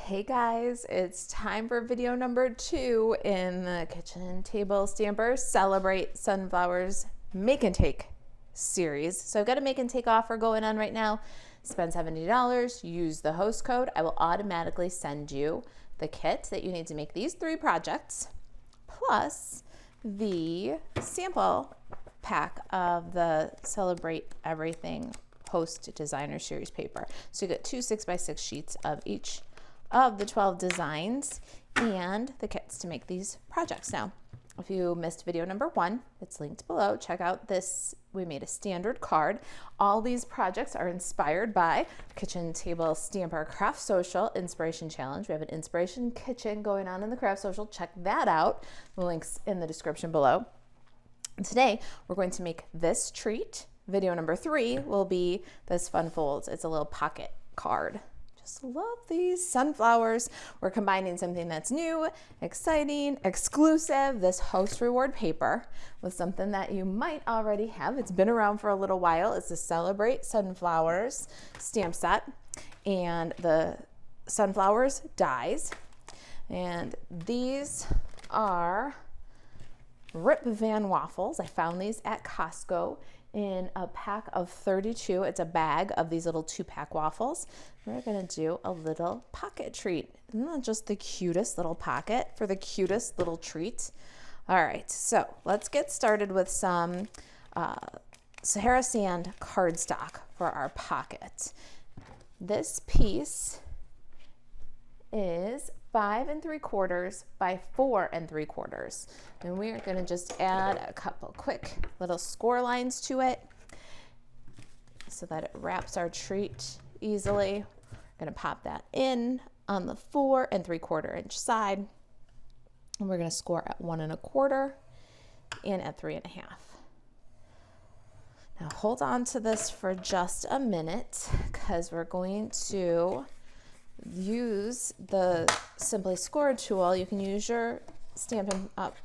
Hey guys, it's time for video number 2 in the Kitchen Table Stamper Celebrate Sunflowers Make and Take series. So I've got a make and take offer going on right now. Spend $70, use the host code. I will automatically send you the kit that you need to make these 3 projects, plus the sample pack of the Celebrate Everything Post Designer Series paper. So you get 2 6x6 sheets of each of the 12 designs and the kits to make these projects. Now, if you missed video number 1, it's linked below. Check out this. We made a standard card. All these projects are inspired by Kitchen Table Stamper Craft Social Inspiration Challenge. We have an inspiration kitchen going on in the Craft Social. Check that out. The link's in the description below. And today, we're going to make this treat. Video number 3 will be this fun folds. It's a little pocket card. Just love these sunflowers. We're combining something that's new, exciting, exclusive, this host reward paper, with something that you might already have. It's been around for a little while. It's the Celebrate Sunflowers stamp set and the sunflowers dies. And these are Rip Van waffles. I found these at Costco in a pack of 32. It's a bag of these little 2-pack waffles. We're gonna do a little pocket treat. Isn't that just the cutest little pocket for the cutest little treat? All right, so let's get started with some Sahara Sand cardstock for our pocket. This piece is 5 3/4 by 4 3/4. And we're gonna just add a couple quick little score lines to it so that it wraps our treat easily. We're gonna pop that in on the 4 3/4 inch side. And we're gonna score at 1 1/4 and at 3 1/2. Now hold on to this for just a minute because we're going to use the Simply Score tool. You can use your Stampin' Up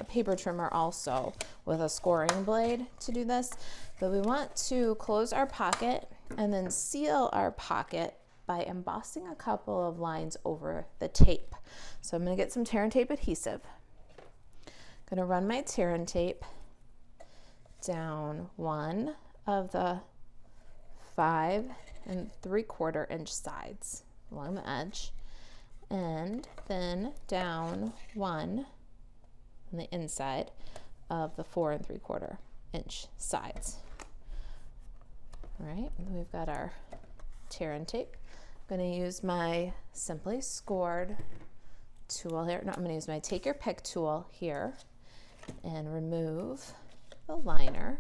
paper trimmer also with a scoring blade to do this, but we want to close our pocket and then seal our pocket by embossing a couple of lines over the tape. So I'm going to get some tear and tape adhesive. I'm going to run my tear and tape down one of the 5 3/4 inch sides along the edge, and then down one on the inside of the 4 3/4 inch sides. All right, and we've got our tear and tape. I'm going to use my Simply Scored tool here. No, I'm going to use my Take Your Pick tool here and remove the liner.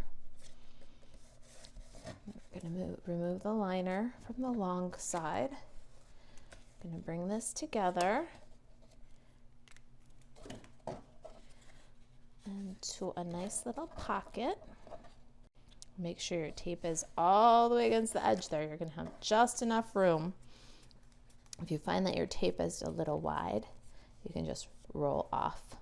I'm going to remove the liner from the long side. I'm going to bring this together into a nice little pocket. Make sure your tape is all the way against the edge there. You're going to have just enough room. If you find that your tape is a little wide, you can just roll off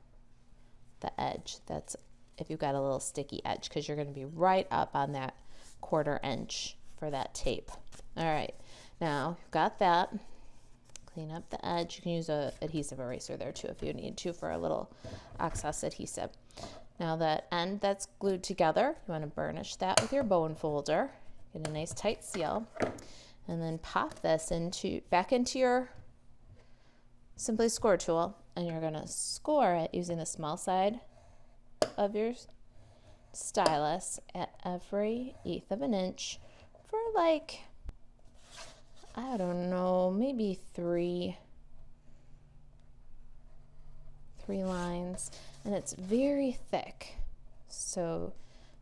the edge. That's if you've got a little sticky edge, because you're going to be right up on that 1/4 inch for that tape. All right, now you've got that. Clean up the edge. You can use an adhesive eraser there too if you need to for a little excess adhesive. Now that end that's glued together, you want to burnish that with your bone folder. Get a nice tight seal, and then pop this back into your Simply Score tool, and you're going to score it using the small side of your stylus at every 1/8 of an inch for like, I don't know, maybe three lines, and it's very thick, so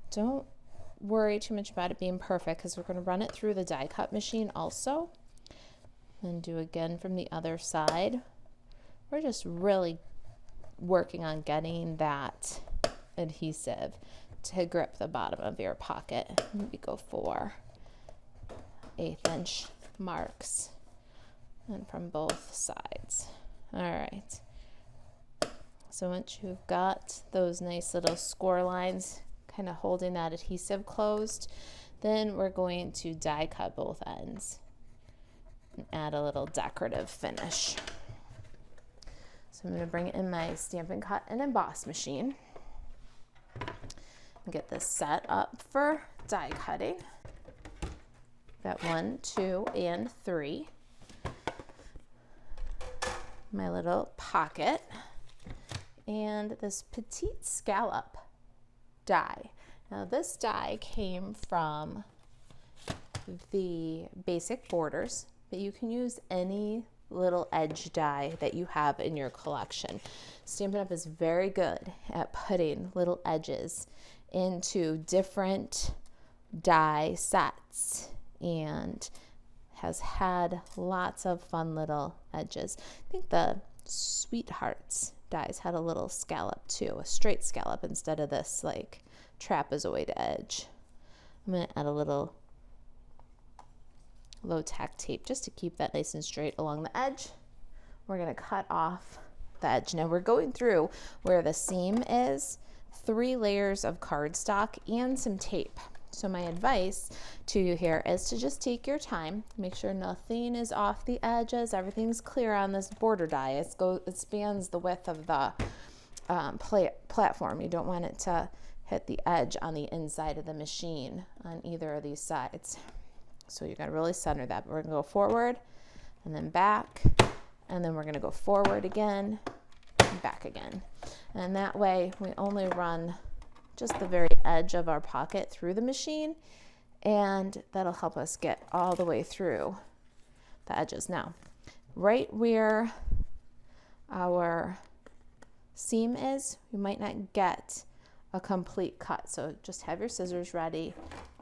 don't worry too much about it being perfect because we're going to run it through the die cut machine also, and do again from the other side. We're just really working on getting that adhesive to grip the bottom of your pocket. Maybe go for 1/8 inch marks and from both sides. All right, so once you've got those nice little score lines kind of holding that adhesive closed, then we're going to die cut both ends. and add a little decorative finish. So I'm going to bring in my Stampin' Cut and Emboss machine and get this set up for die cutting. Got 1, 2, and 3. My little pocket and this petite scallop die. Now this die came from the basic borders, but you can use any little edge die that you have in your collection. Stampin' Up! Is very good at putting little edges into different die sets and has had lots of fun little edges. I think the Sweethearts dies had a little scallop too, a straight scallop instead of this like trapezoid edge. I'm going to add a little low tack tape just to keep that nice and straight along the edge. We're going to cut off the edge. Now we're going through where the seam is, 3 layers of cardstock and some tape. So my advice to you here is to just take your time, make sure nothing is off the edges, everything's clear on this border die. It spans the width of the platform. You don't want it to hit the edge on the inside of the machine on either of these sides. So you're going to really center that. We're going to go forward and then back, and then we're going to go forward again and back again. And that way we only run just the very edge of our pocket through the machine, and that'll help us get all the way through the edges. Now, right where our seam is, you might not get a complete cut, so just have your scissors ready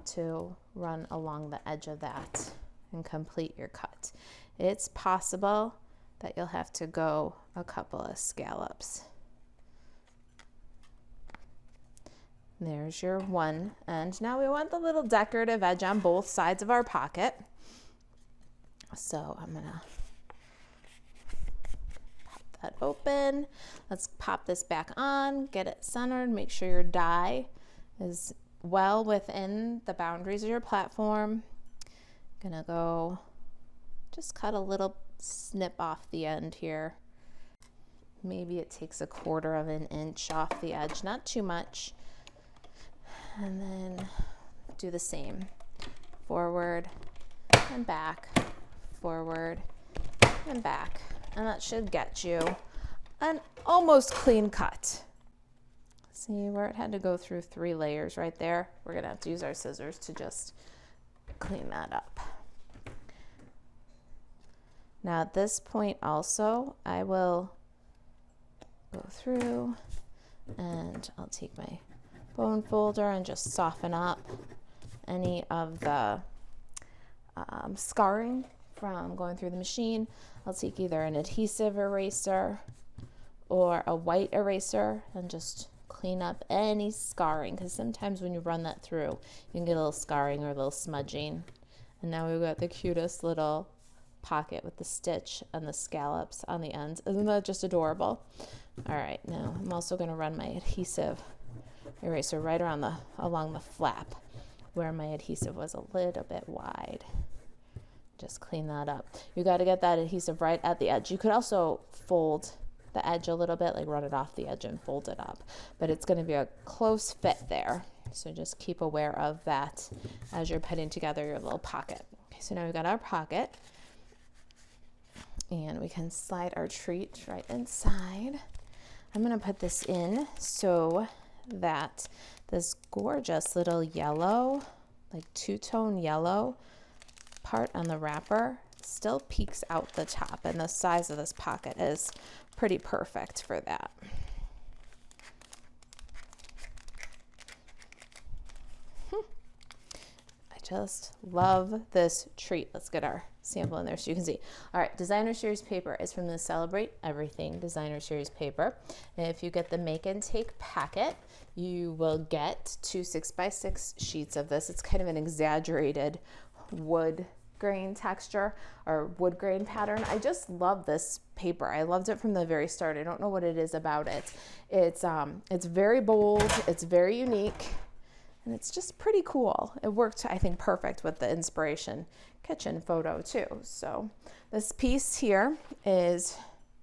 to run along the edge of that and complete your cut. It's possible that you'll have to go a couple of scallops. There's your one end. Now we want the little decorative edge on both sides of our pocket. So I'm gonna pop that open. Let's pop this back on, get it centered, make sure your die is well within the boundaries of your platform. Gonna go just cut a little snip off the end here. Maybe it takes 1/4 of an inch off the edge, not too much. And then do the same, forward and back, forward and back. And that should get you an almost clean cut. See where it had to go through 3 layers right there? We're gonna have to use our scissors to just clean that up. Now at this point also, I will go through and I'll take my bone folder and just soften up any of the scarring from going through the machine. I'll take either an adhesive eraser or a white eraser and just clean up any scarring, because sometimes when you run that through you can get a little scarring or a little smudging. And now we've got the cutest little pocket with the stitch and the scallops on the ends. Isn't that just adorable? All right, now I'm also going to run my adhesive eraser right around along the flap where my adhesive was a little bit wide. Just clean that up. You got to get that adhesive right at the edge. You could also fold the edge a little bit, like run it off the edge and fold it up, but it's going to be a close fit there. So just keep aware of that as you're putting together your little pocket. Okay, so now we've got our pocket, and we can slide our treat right inside. I'm going to put this in so that this gorgeous little yellow, like two-tone yellow part on the wrapper still peeks out the top, and the size of this pocket is pretty perfect for that. I just love this treat. Let's get our sample in there so you can see. All right, Designer Series paper is from the Celebrate Everything Designer Series paper. And if you get the Make and Take packet, you will get 2 6x6 sheets of this. It's kind of an exaggerated wood grain texture or wood grain pattern. I just love this paper. I loved it from the very start. I don't know what it is about it. It's very bold. It's very unique. And it's just pretty cool. It worked, I think, perfect with the inspiration kitchen photo too. So this piece here is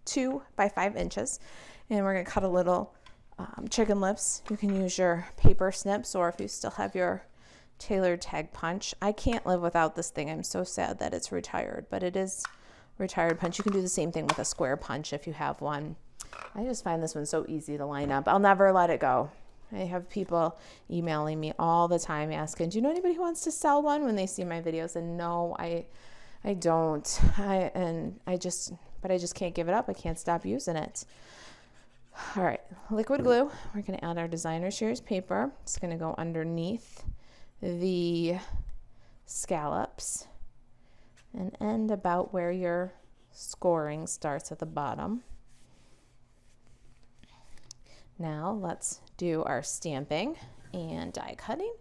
2 by 5 inches, and we're going to cut a little chicken lips. You can use your paper snips, or if you still have your tailored tag punch. I can't live without this thing. I'm so sad that it's retired, but it is retired punch. You can do the same thing with a square punch if you have one. I just find this one so easy to line up. I'll never let it go. I have people emailing me all the time asking, do you know anybody who wants to sell one, when they see my videos? And no, I don't. I just can't give it up. I can't stop using it. All right, liquid glue. We're going to add our designer series paper. It's going to go underneath the scallops and end about where your scoring starts at the bottom. Now let's do our stamping and die cutting.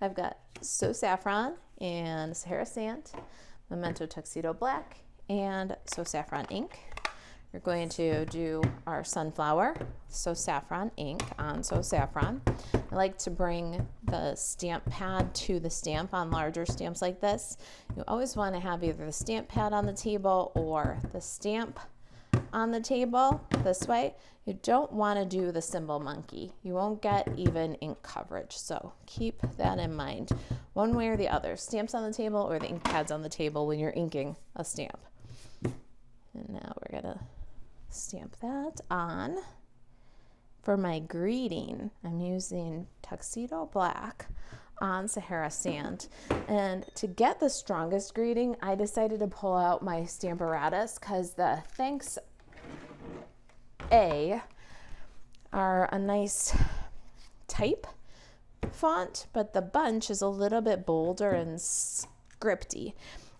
I've got So Saffron and Sahara Sand, Memento Tuxedo Black, and So Saffron ink. We're going to do our sunflower, So Saffron ink on So Saffron. I like to bring the stamp pad to the stamp on larger stamps like this. You always want to have either the stamp pad on the table or the stamp on the table this way. You don't want to do the symbol monkey. You won't get even ink coverage, so keep that in mind. One way or the other, stamps on the table or the ink pads on the table when you're inking a stamp. And now we're gonna stamp that on. For my greeting, I'm using Tuxedo Black on Sahara Sand. And to get the strongest greeting, I decided to pull out my Stamparatus, because the Thanks A are a nice type font, but the bunch is a little bit bolder and scripty.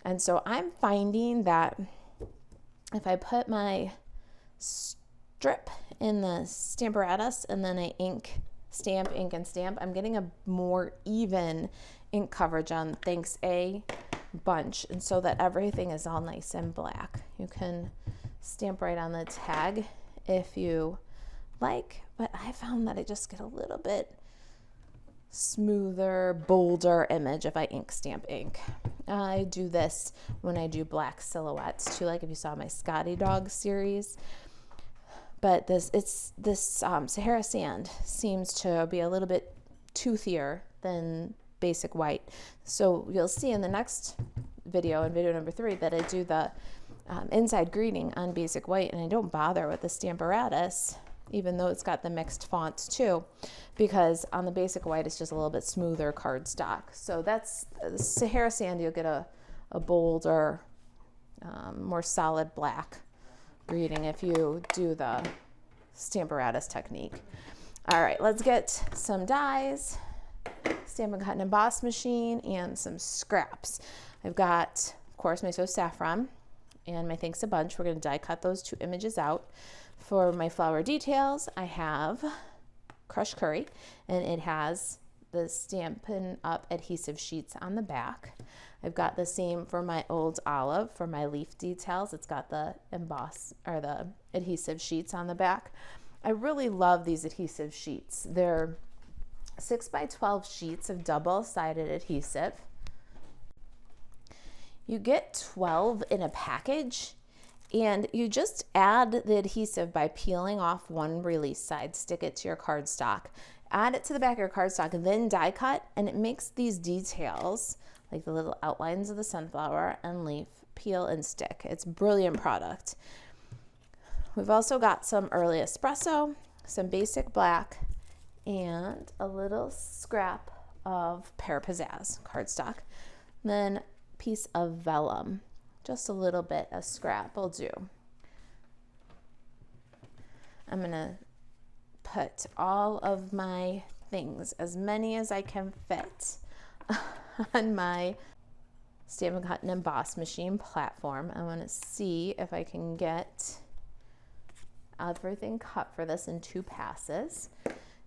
And so I'm finding that if I put my strip in the Stamparatus and then I ink, and stamp, I'm getting a more even ink coverage on Thanks A bunch, and so that everything is all nice and black. You can stamp right on the tag if you like, but I found that I just get a little bit smoother, bolder image if I ink stamp ink. I do this when I do black silhouettes too, like if you saw my Scotty Dog series. But this Sahara Sand seems to be a little bit toothier than basic white. So you'll see in the next video, in video number 3, that I do the inside greeting on basic white, and I don't bother with the Stamparatus, even though it's got the mixed fonts too, because on the basic white it's just a little bit smoother cardstock. So that's Sahara Sand. You'll get a bolder, more solid black greeting if you do the Stamparatus technique. All right, let's get some dies, Stampin' Cut and Emboss machine, and some scraps. I've got, of course, my So Saffron and my Thanks a Bunch. We're going to die cut those 2 images out. For my flower details, I have crushed curry, and it has the Stampin' Up adhesive sheets on the back. I've got the same for my old olive. For my leaf details, it's got the emboss or the adhesive sheets on the back. I really love these adhesive sheets. They're 6 by 12 sheets of double-sided adhesive. You get 12 in a package, and you just add the adhesive by peeling off one release side, stick it to your cardstock, add it to the back of your cardstock, and then die cut, and it makes these details, like the little outlines of the sunflower and leaf, peel and stick. It's a brilliant product. We've also got some early espresso, some basic black, and a little scrap of Pear Pizzazz cardstock. Then a piece of vellum, just a little bit, a scrap will do. I'm gonna put all of my things, as many as I can fit, on my Stampin' Cut and Emboss machine platform. I want to see if I can get everything cut for this in 2 passes.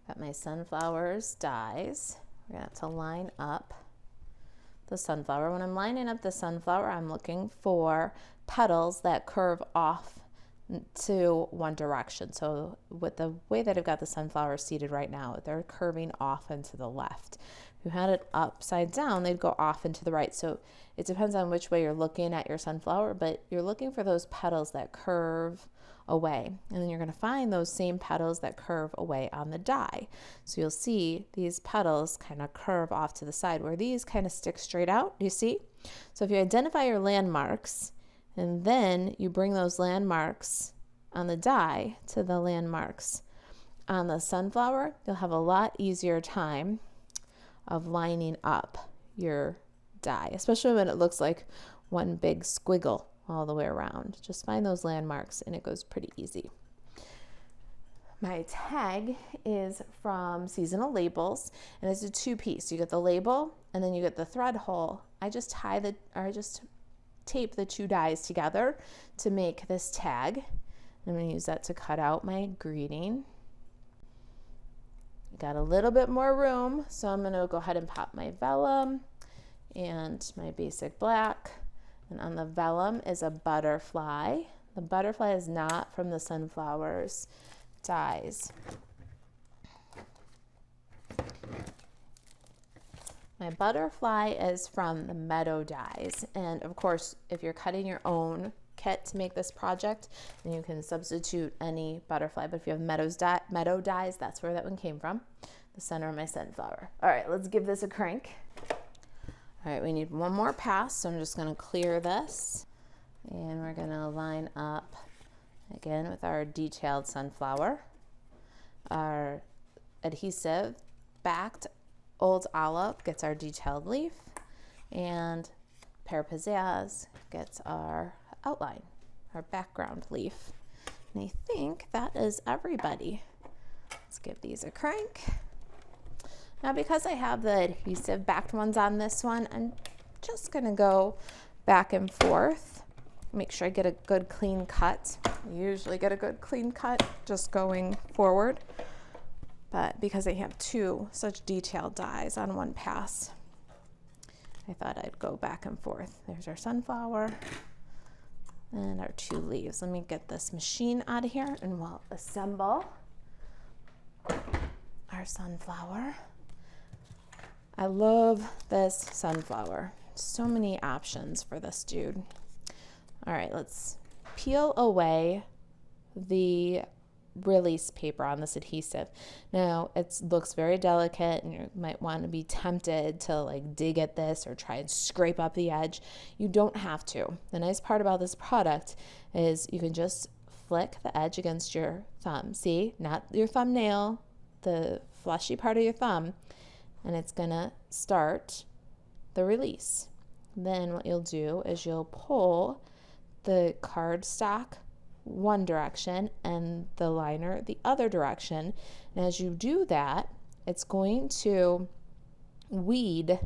Got my sunflowers dies. We're gonna have to line up the sunflower. When I'm lining up the sunflower, I'm looking for petals that curve off to one direction. So with the way that I've got the sunflowers seated right now, they're curving off into the left. If you had it upside down, they'd go off into the right. So it depends on which way you're looking at your sunflower, but you're looking for those petals that curve away. And then you're going to find those same petals that curve away on the die. So you'll see these petals kind of curve off to the side where these kind of stick straight out. Do you see? So if you identify your landmarks and then you bring those landmarks on the die to the landmarks on the sunflower, you'll have a lot easier time of lining up your die, especially when it looks like one big squiggle all the way around. Just find those landmarks and it goes pretty easy. My tag is from Seasonal Labels and it's a two-piece. You get the label and then you get the thread hole. I just tape the two dies together to make this tag. I'm going to use that to cut out my greeting. Got a little bit more room, so I'm going to go ahead and pop my vellum and my basic black. And on the vellum is a butterfly. The butterfly is not from the sunflowers dies. My butterfly is from the Meadow dies. And of course, if you're cutting your own kit to make this project, then you can substitute any butterfly. But if you have Meadow dies, that's where that one came from, the center of my sunflower. All right, let's give this a crank. All right, we need one more pass, so I'm just going to clear this. And we're going to line up again with our detailed sunflower. Our adhesive backed Old Olive gets our detailed leaf, and Pear Pizzazz gets our outline, our background leaf. And I think that is everybody. Let's give these a crank. Now, because I have the adhesive backed ones on this one, I'm just gonna go back and forth, make sure I get a good clean cut. I usually get a good clean cut just going forward, but because I have two such detailed dies on one pass, I thought I'd go back and forth. There's our sunflower and our two leaves. Let me get this machine out of here and we'll assemble our sunflower. I love this sunflower. So many options for this dude. All right, let's peel away the release paper on this adhesive. Now it looks very delicate and you might want to be tempted to like dig at this or try and scrape up the edge. You don't have to. The nice part about this product is you can just flick the edge against your thumb. See, not your thumbnail, the fleshy part of your thumb, and it's gonna start the release. Then what you'll do is you'll pull the cardstock one direction and the liner the other direction. And as you do that, it's going to weed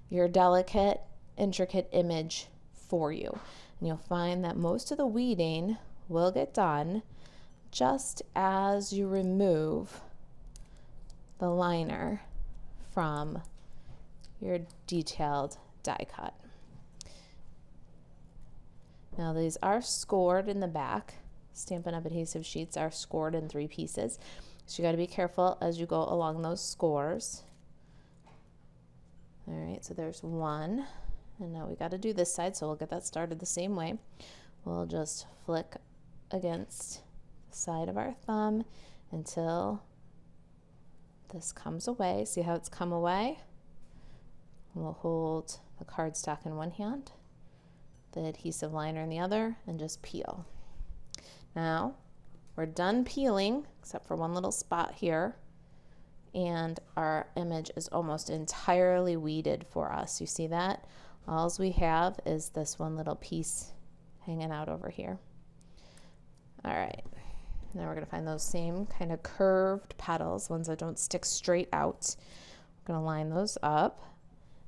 your delicate, intricate image for you. And you'll find that most of the weeding will get done just as you remove the liner from your detailed die cut. Now these are scored in the back. Stampin' Up! Adhesive sheets are scored in 3 pieces. So you got to be careful as you go along those scores. All right, so there's one. And now we got to do this side, so we'll get that started the same way. We'll just flick against the side of our thumb until this comes away. See how it's come away? We'll hold the cardstock in one hand, the adhesive liner in the other, and just peel. Now we're done peeling except for one little spot here, and our image is almost entirely weeded for us. You see that? All we have is this one little piece hanging out over here. All right, now we're gonna find those same kind of curved petals, ones that don't stick straight out. We're gonna line those up,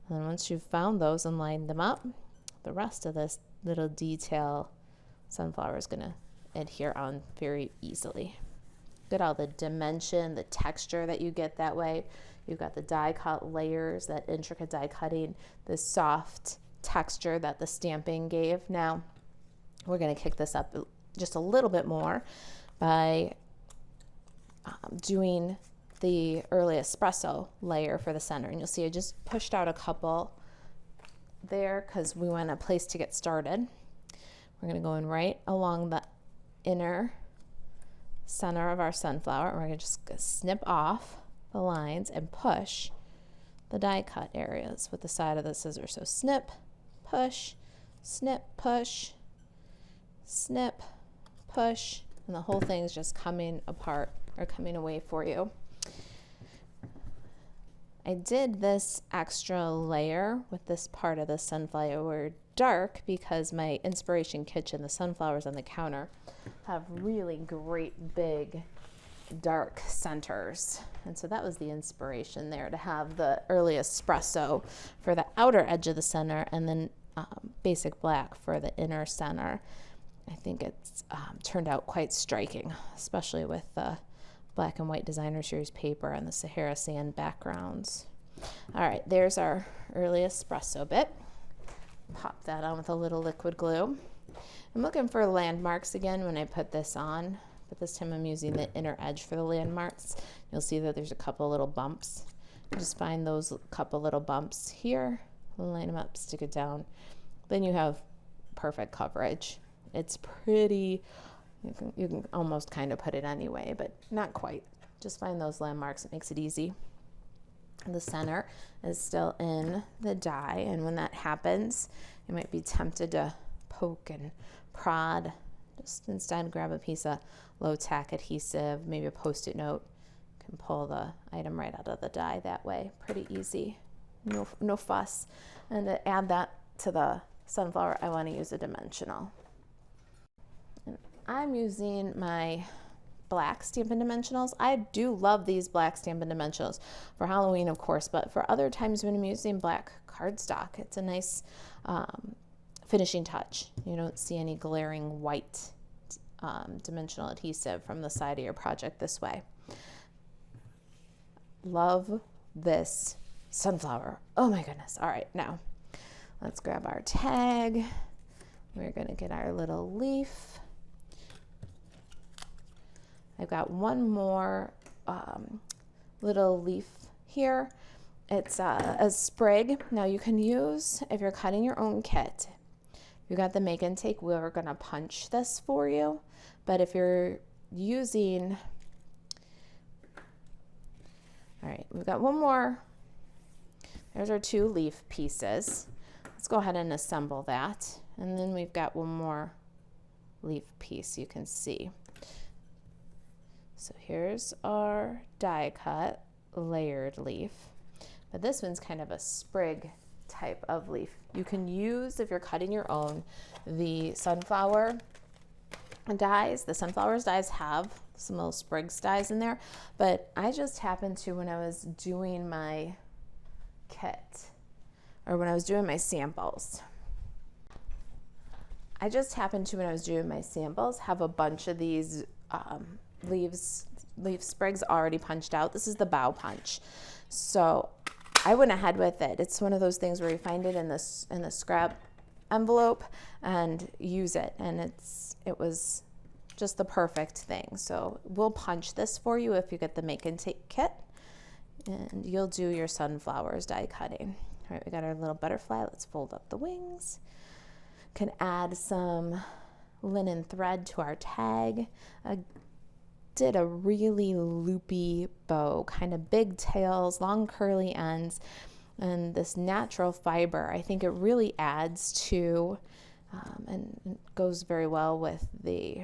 and then once you've found those and lined them up, the rest of this little detail sunflower is gonna adhere on very easily. Look at all the dimension, the texture that you get that way. You've got the die cut layers, that intricate die cutting, the soft texture that the stamping gave. Now we're gonna kick this up just a little bit more by doing the early espresso layer for the center. And you'll see I just pushed out a couple there because we want a place to get started. We're going to go in right along the inner center of our sunflower. And we're going to just snip off the lines and push the die cut areas with the side of the scissors. So snip, push, snip, push, snip, push, and the whole thing is just coming apart or coming away for you. I did this extra layer with this part of the sunflower dark because my inspiration kitchen, the sunflowers on the counter, have really great big dark centers. And so that was the inspiration there, to have the early espresso for the outer edge of the center and then basic black for the inner center. I think it's turned out quite striking, especially with the black and white designer series paper and the Sahara sand backgrounds. All right, there's our early espresso bit. Pop that on with a little liquid glue. I'm looking for landmarks again when I put this on, but this time I'm using the inner edge for the landmarks. You'll see that there's a couple little bumps. Just find those couple little bumps here, line them up, stick it down. Then you have perfect coverage. It's pretty, you can almost kind of put it anyway, but not quite. Just find those landmarks, it makes it easy. The center is still in the die, and when that happens, you might be tempted to poke and prod. Just instead grab a piece of low-tack adhesive, maybe a Post-it note. You can pull the item right out of the die that way. Pretty easy, no fuss. And to add that to the sunflower, I want to use a dimensional. And I'm using my black Stampin' Dimensionals. I do love these black Stampin' Dimensionals for Halloween, of course, but for other times when I'm using black cardstock, it's a nice finishing touch. You don't see any glaring white dimensional adhesive from the side of your project this way. Love this sunflower. Oh my goodness. All right, now let's grab our tag. We're going to get our little leaf. I've got one more little leaf here. It's a sprig. Now you can use, if you're cutting your own kit, you got the make and take, we're going to punch this for you. But if you're using, all right, we've got one more. There's our two leaf pieces. Let's go ahead and assemble that. And then we've got one more leaf piece you can see. So here's our die cut layered leaf, but this one's kind of a sprig type of leaf. You can use, if you're cutting your own, the sunflower dies. The sunflowers dies have some little sprigs dies in there, but I just happened to, when I was doing my kit, or when I was doing my samples, I just happened to, when I was doing my samples, have a bunch of these leaf sprigs already punched out. This is the bow punch. So I went ahead with it. It's one of those things where you find it in the scrap envelope and use it, and it was just the perfect thing. So we'll punch this for you if you get the make and take kit, and you'll do your sunflowers die cutting. All right, we got our little butterfly. Let's fold up the wings. Can add some linen thread to our tag. Did a really loopy bow, kind of big tails, long curly ends, and this natural fiber. I think it really adds to and goes very well with the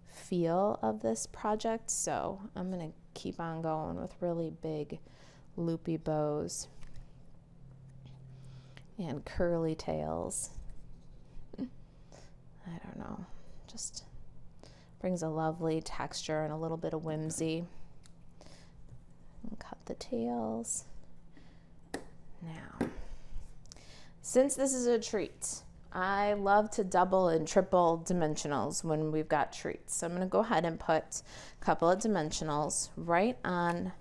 feel of this project. So I'm going to keep on going with really big loopy bows and curly tails. I don't know, just brings a lovely texture and a little bit of whimsy. And cut the tails. Now, since this is a treat, I love to double and triple dimensionals when we've got treats. So I'm going to go ahead and put a couple of dimensionals right on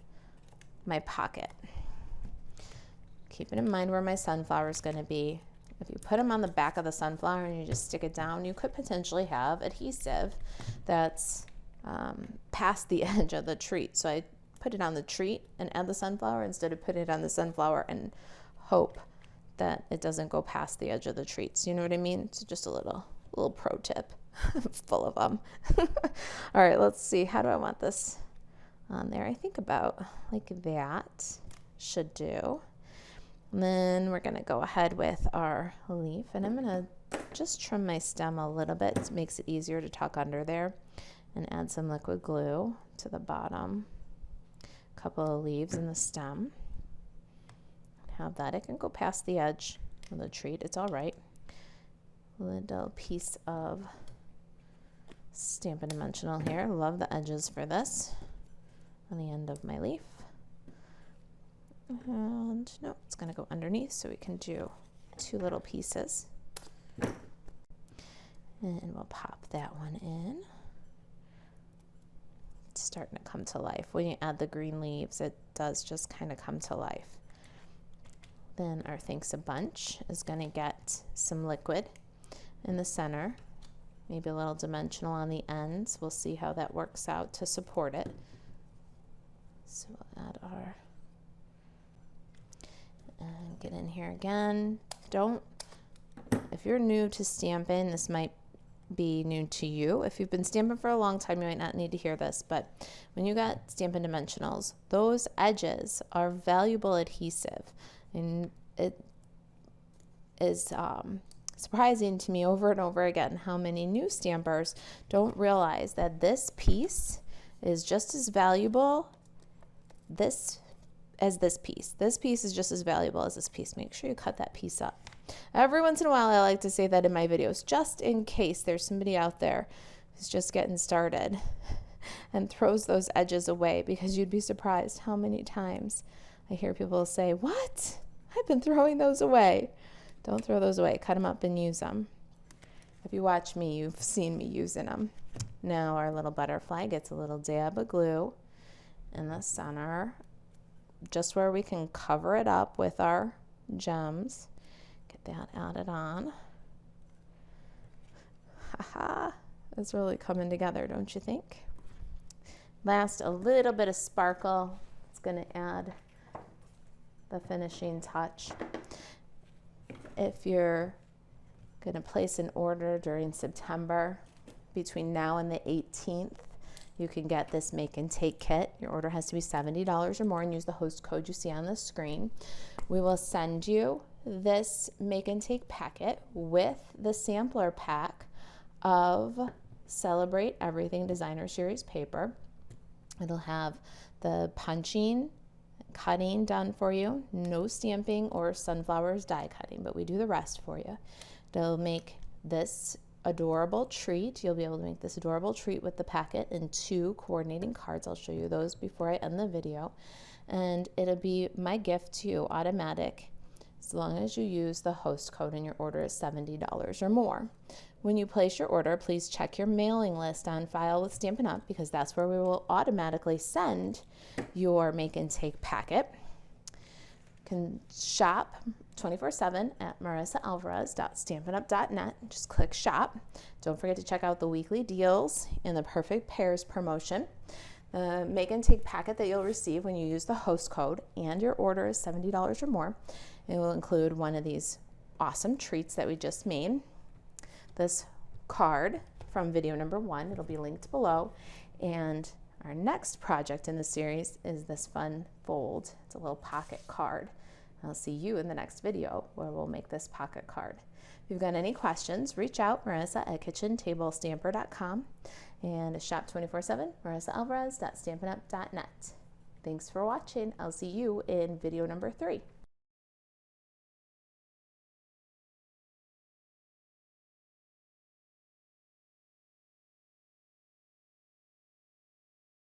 my pocket. Keeping in mind where my sunflower is going to be. If you put them on the back of the sunflower and you just stick it down, you could potentially have adhesive that's past the edge of the treat. So I put it on the treat and add the sunflower instead of putting it on the sunflower and hope that it doesn't go past the edge of the treats. You know what I mean? It's just a little pro tip. I'm full of them. All right, let's see. How do I want this on there? I think about like that should do. And then we're going to go ahead with our leaf, and I'm going to just trim my stem a little bit. It makes it easier to tuck under there, and add some liquid glue to the bottom. A couple of leaves in the stem. Have that. It can go past the edge of the treat. It's all right. Little piece of Stampin' Dimensional here. Love the edges for this on the end of my leaf. And no, it's going to go underneath, so we can do 2 little pieces. And we'll pop that one in. It's starting to come to life. When you add the green leaves, it does just kind of come to life. Then our Thanks a Bunch is going to get some liquid in the center, maybe a little dimensional on the ends. We'll see how that works out to support it. So we'll add our, and get in here again. If you're new to stamping, this might be new to you. If you've been stamping for a long time, you might not need to hear this, but when you got Stampin' Dimensionals, those edges are valuable adhesive. And it is surprising to me over and over again how many new stampers don't realize that this piece is just as valuable as this piece. This piece is just as valuable as this piece. Make sure you cut that piece up. Every once in a while, I like to say that in my videos, just in case there's somebody out there who's just getting started and throws those edges away, because you'd be surprised how many times I hear people say, "What? I've been throwing those away." Don't throw those away. Cut them up and use them. If you watch me, you've seen me using them. Now our little butterfly gets a little dab of glue in the center, just where we can cover it up with our gems. Get that added on. Haha, it's really coming together, don't you think? Last, a little bit of sparkle. It's going to add the finishing touch. If you're going to place an order during September, between now and the 18th, you can get this make and take kit. Your order has to be $70 or more, and use the host code you see on the screen. We will send you this make and take packet with the sampler pack of Celebrate Everything Designer Series paper. It'll have the punching, cutting done for you, no stamping or sunflowers die cutting, but we do the rest for you. It'll make this adorable treat. You'll be able to make this adorable treat with the packet in 2 coordinating cards. I'll show you those before I end the video. And it'll be my gift to you, automatic, as long as you use the host code and your order is $70 or more. When you place your order, please check your mailing list on file with Stampin' Up, because that's where we will automatically send your make and take packet. You can shop 24/7 at marisaalvarez.stampinup.net. Just click shop. Don't forget to check out the weekly deals and the Perfect Pairs promotion. The make and take packet that you'll receive when you use the host code and your order is $70 or more. It will include one of these awesome treats that we just made. This card from video number 1. It'll be linked below. And our next project in the series is this fun fold. It's a little pocket card. I'll see you in the next video where we'll make this pocket card. If you've got any questions, reach out, Marisa at kitchentablestamper.com, and shop 24/7, marisaalvarez.stampinup.net. Thanks for watching. I'll see you in video number 3.